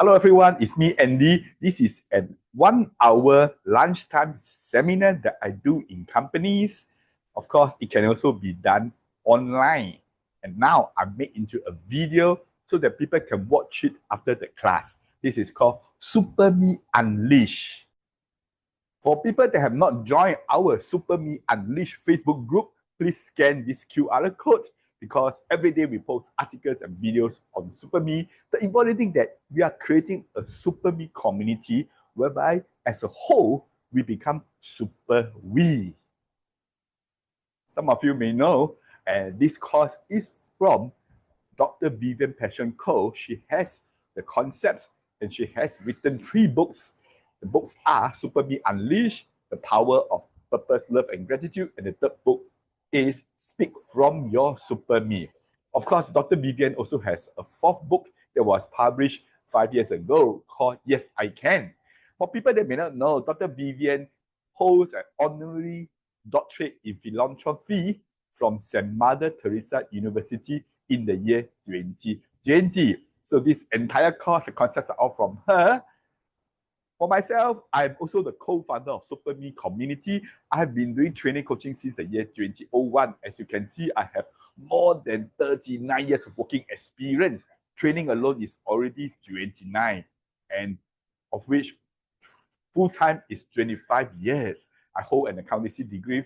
Hello everyone, it's me Andy. This is a 1 hour lunchtime seminar that I do in companies. Of course, it can also be done online. And now I make into a video so that people can watch it after the class. This is called SuperME Unleash. For people that have not joined our SuperME Unleash Facebook group, please scan this QR code because every day we post articles and videos on SuperME. The important thing that we are creating a SuperME community whereby as a whole, we become super we. Some of you may know, and this course is from Dr. Vivian Passion Co. She has the concepts and she has written 3 books. The books are SuperME Unleash, The Power of Purpose, Love, and Gratitude, and the third book is Speak From Your SuperME. Of course, Dr. Vivian also has a 4th book that was published 5 years ago called Yes, I Can. For people that may not know, Dr. Vivian holds an honorary doctorate in philanthropy from St. Mother Teresa University in the year 2020. So this entire course, the concepts are all from her. For myself, I'm also the co-founder of SuperME Community. I have been doing training coaching since the year 2001. As you can see, I have more than 39 years of working experience. Training alone is already 29, and of which full-time is 25 years. I hold an accountancy degree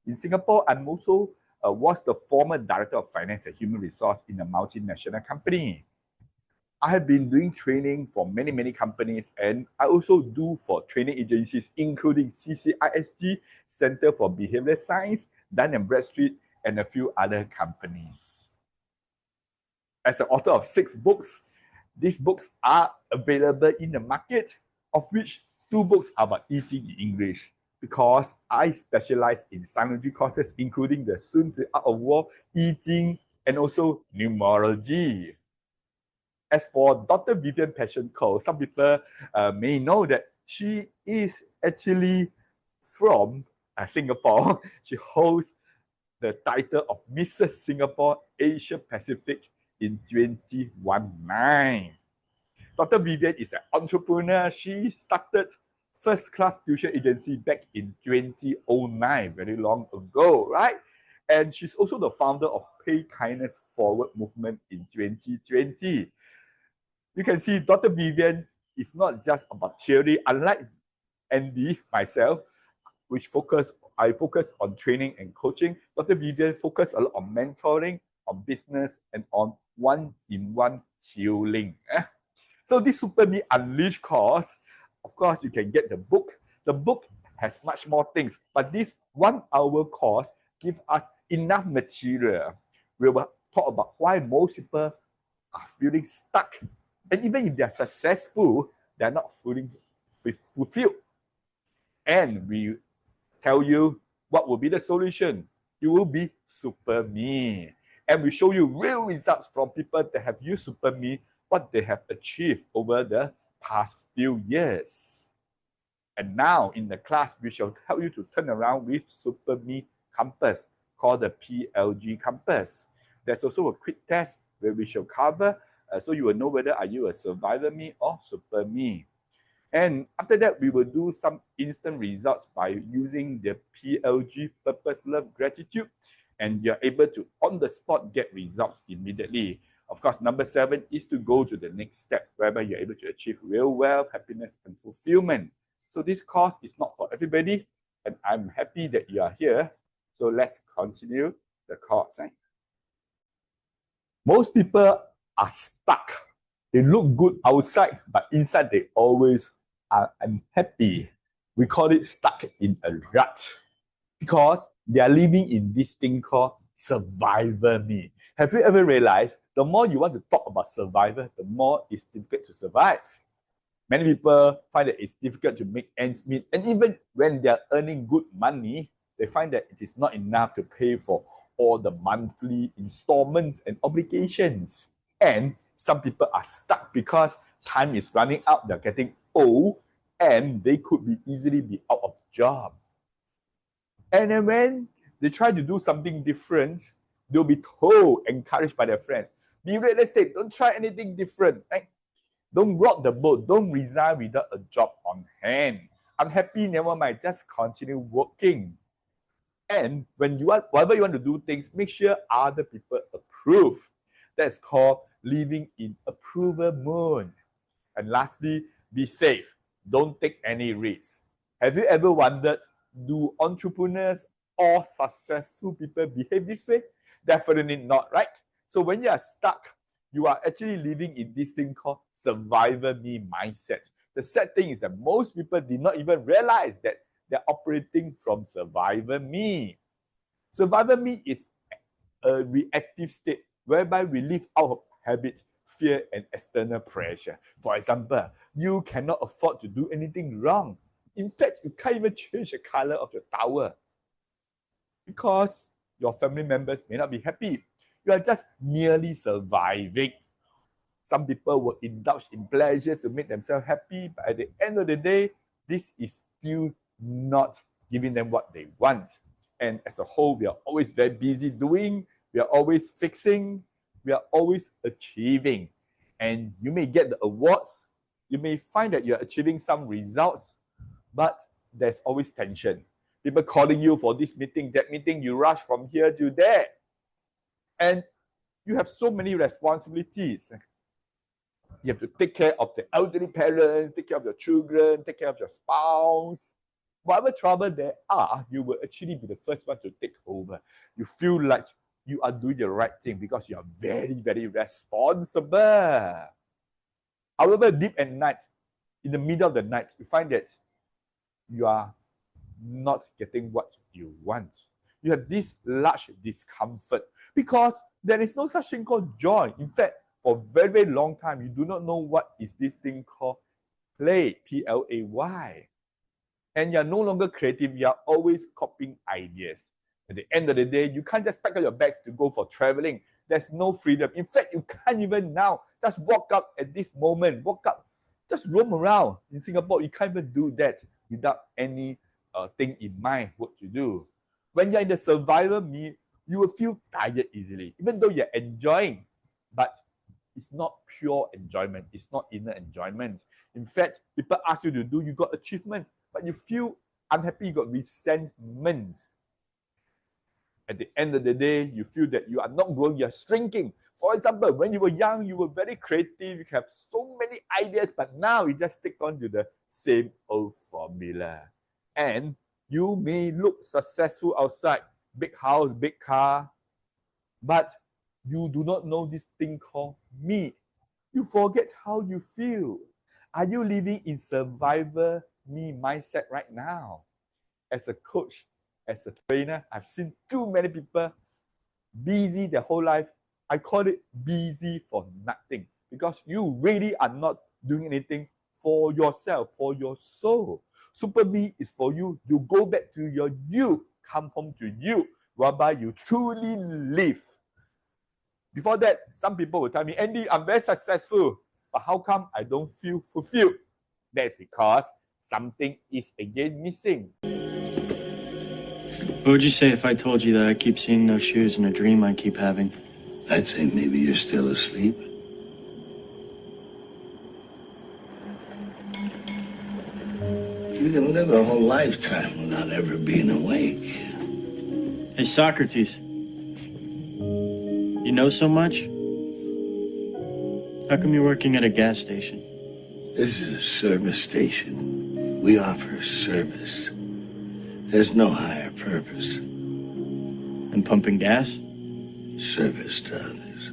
in Singapore. I'm also was the former director of finance and human resource in a multinational company. I have been doing training for many companies, and I also do for training agencies, including CCISG, Center for Behavioral Science, Dun & Bradstreet, and a few other companies. As the author of 6 books, these books are available in the market, of which 2 books are about eating in English, because I specialize in psychology courses, including the Sun Tzu Art of War, eating, and also numerology. As for Dr. Vivian Passion Co., some people may know that she is actually from Singapore. She holds the title of Mrs. Singapore Asia Pacific in 2019. Dr. Vivian is an entrepreneur. She started First Class Tuition Agency back in 2009, very long ago, right? And she's also the founder of Pay Kindness Forward movement in 2020. You can see Dr. Vivian is not just about theory. Unlike Andy, myself, I focus on training and coaching. Dr. Vivian focus a lot on mentoring, on business, and on one-in-one healing. So this SuperME Unleash course, of course, you can get the book. The book has much more things, but this 1-hour course gives us enough material. We will talk about why most people are feeling stuck. And even if they are successful, they are not feeling fulfilled. And we tell you what will be the solution. It will be SuperME. And we show you real results from people that have used SuperME, what they have achieved over the past few years. And now in the class, we shall help you to turn around with SuperME Compass, called the PLG Compass. There's also a quick test where we shall cover so you will know whether are you a survivor me or SuperME. And after that, we will do some instant results by using the PLG, Purpose, Love, Gratitude, and you're able to, on the spot, get results immediately. Of course, number 7 is to go to the next step, whereby you're able to achieve real wealth, happiness, and fulfillment. So this course is not for everybody, and I'm happy that you are here. So let's continue the course. Most people are stuck. They look good outside, but inside they always are unhappy. We call it stuck in a rut because they are living in this thing called survivor me. Have you ever realized the more you want to talk about survivor, the more it's difficult to survive? Many people find that it's difficult to make ends meet, and even when they are earning good money, they find that it is not enough to pay for all the monthly installments and obligations. And some people are stuck because time is running out, they're getting old, and they could easily be out of job. And then when they try to do something different, they'll be told, encouraged by their friends, be real estate, don't try anything different. Right? Don't rock the boat. Don't resign without a job on hand. Unhappy, never mind. Just continue working. And when you want, whatever you want to do things, make sure other people approve. That's called living in approval mode. And lastly, be safe. Don't take any risks. Have you ever wondered, do entrepreneurs or successful people behave this way? Definitely not, right? So when you are stuck, you are actually living in this thing called survivor me mindset. The sad thing is that most people did not even realize that they're operating from survivor me. Survivor me is a reactive state whereby we live out of habit, fear, and external pressure. For example, you cannot afford to do anything wrong. In fact, you can't even change the color of your towel because your family members may not be happy. You are just merely surviving. Some people will indulge in pleasures to make themselves happy, but at the end of the day, this is still not giving them what they want. And as a whole, we are always very busy doing, we are always fixing, we are always achieving. And you may get the awards, you may find that you're achieving some results, but there's always tension. People calling you for this meeting, that meeting, you rush from here to there. And you have so many responsibilities. You have to take care of the elderly parents, take care of your children, take care of your spouse. Whatever trouble there are, you will actually be the first one to take over. You feel like you are doing the right thing because you are very, very responsible. However, deep at night, in the middle of the night, you find that you are not getting what you want. You have this large discomfort because there is no such thing called joy. In fact, for a very, very long time, you do not know what is this thing called play, P-L-A-Y. And you're no longer creative, you're always copying ideas. At the end of the day, you can't just pack up your bags to go for traveling. There's no freedom. In fact, you can't even now just walk up at this moment, walk up, just roam around. In Singapore, you can't even do that without any thing in mind what to do. When you're in the survival mode, you will feel tired easily, even though you're enjoying. But it's not pure enjoyment. It's not inner enjoyment. In fact, people ask you to do, you got achievements, but you feel unhappy, you got resentment. At the end of the day, you feel that you are not growing, you're shrinking. For example, when you were young, you were very creative, you have so many ideas, but now you just stick on to the same old formula. And you may look successful outside, big house, big car, but you do not know this thing called me. You forget how you feel. Are you living in survivor me mindset right now? As a coach, as a trainer, I've seen too many people busy their whole life. I call it busy for nothing because you really are not doing anything for yourself, for your soul. SuperME is for you. You go back to your you, come home to you, whereby you truly live. Before that, some people will tell me, Andy, I'm very successful, but how come I don't feel fulfilled? That's because something is again missing. What would you say if I told you that I keep seeing those shoes in a dream I keep having? I'd say maybe you're still asleep. You can live a whole lifetime without ever being awake. Hey, Socrates. You know so much? How come you're working at a gas station? This is a service station. We offer service. There's no higher purpose. And pumping gas? Service to others.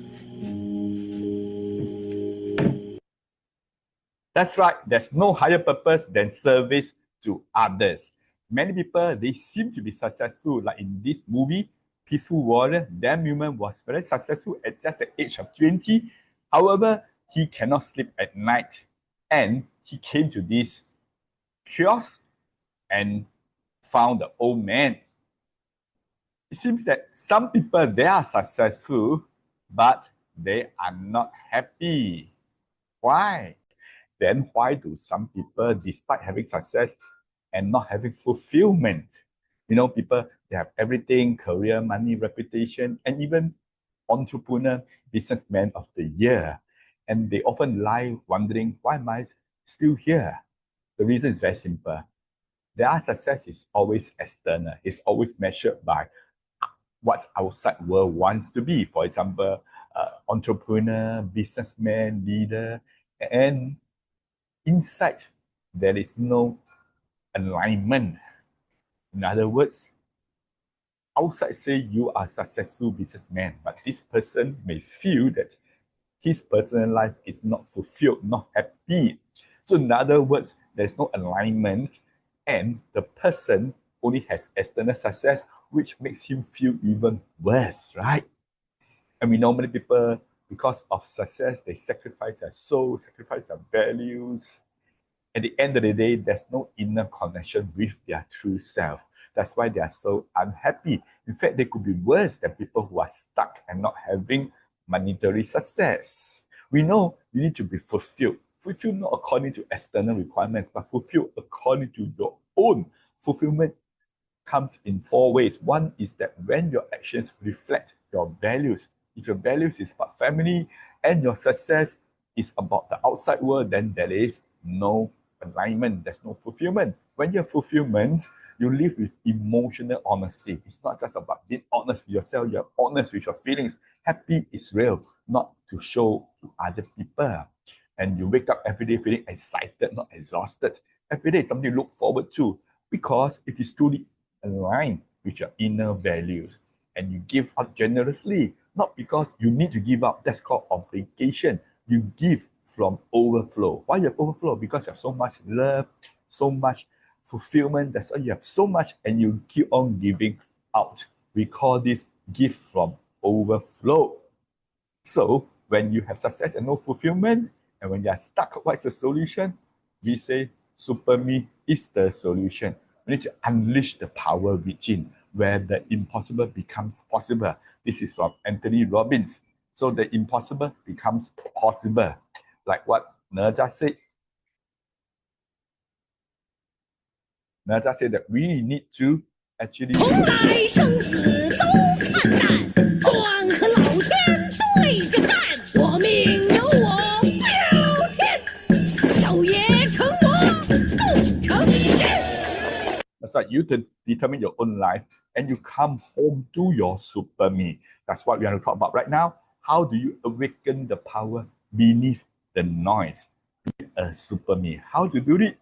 That's right. There's no higher purpose than service to others. Many people, they seem to be successful. Like in this movie, Peaceful Warrior, Dan Newman was very successful at just the age of 20. However, he cannot sleep at night. And he came to this kiosk and found the old man. It seems that some people, they are successful, but they are not happy. Why? Then why do some people, despite having success and not having fulfillment? You know, people, they have everything, career, money, reputation, and even entrepreneur, businessman of the year. And they often lie wondering, why am I still here? The reason is very simple. Their success is always external. It's always measured by what outside world wants to be. For example, entrepreneur, businessman, leader, and inside there is no alignment. In other words, outside say you are successful businessman, but this person may feel that his personal life is not fulfilled, not happy. So in other words, there's no alignment, and the person only has external success, which makes him feel even worse, right? And we normally people, because of success, they sacrifice their soul, sacrifice their values. At the end of the day, there's no inner connection with their true self. That's why they are so unhappy. In fact, they could be worse than people who are stuck and not having monetary success. We know you need to be fulfilled. Fulfilled not according to external requirements, but fulfilled according to your own. Fulfillment comes in four ways. One is that when your actions reflect your values. If your values is about family and your success is about the outside world, then there is no alignment, there's no fulfillment. When you have fulfillment, you live with emotional honesty. It's not just about being honest with yourself, you're honest with your feelings. Happy is real, not to show to other people. And you wake up every day feeling excited, not exhausted. Every day is something you look forward to because it is truly aligned with your inner values. And you give out generously, not because you need to give up. That's called obligation. You give from overflow. Why you have overflow? Because you have so much love, so much fulfillment. That's why you have so much and you keep on giving out. We call this gift from overflow. So when you have success and no fulfillment, and when you are stuck, what's the solution? We say SuperME is the solution. We need to unleash the power within, where the impossible becomes possible. This is from Anthony Robbins. So the impossible becomes possible. Like what Nerja said. Nerja said that we need to actually 从来生死都看淡，光和老天对着干，我命由我不由天，小爷成魔不成仙。 That's right. You determine your own life and you come home to your SuperME. That's what we are going to talk about right now. How do you awaken the power beneath the noise? Be a SuperME. How to do it?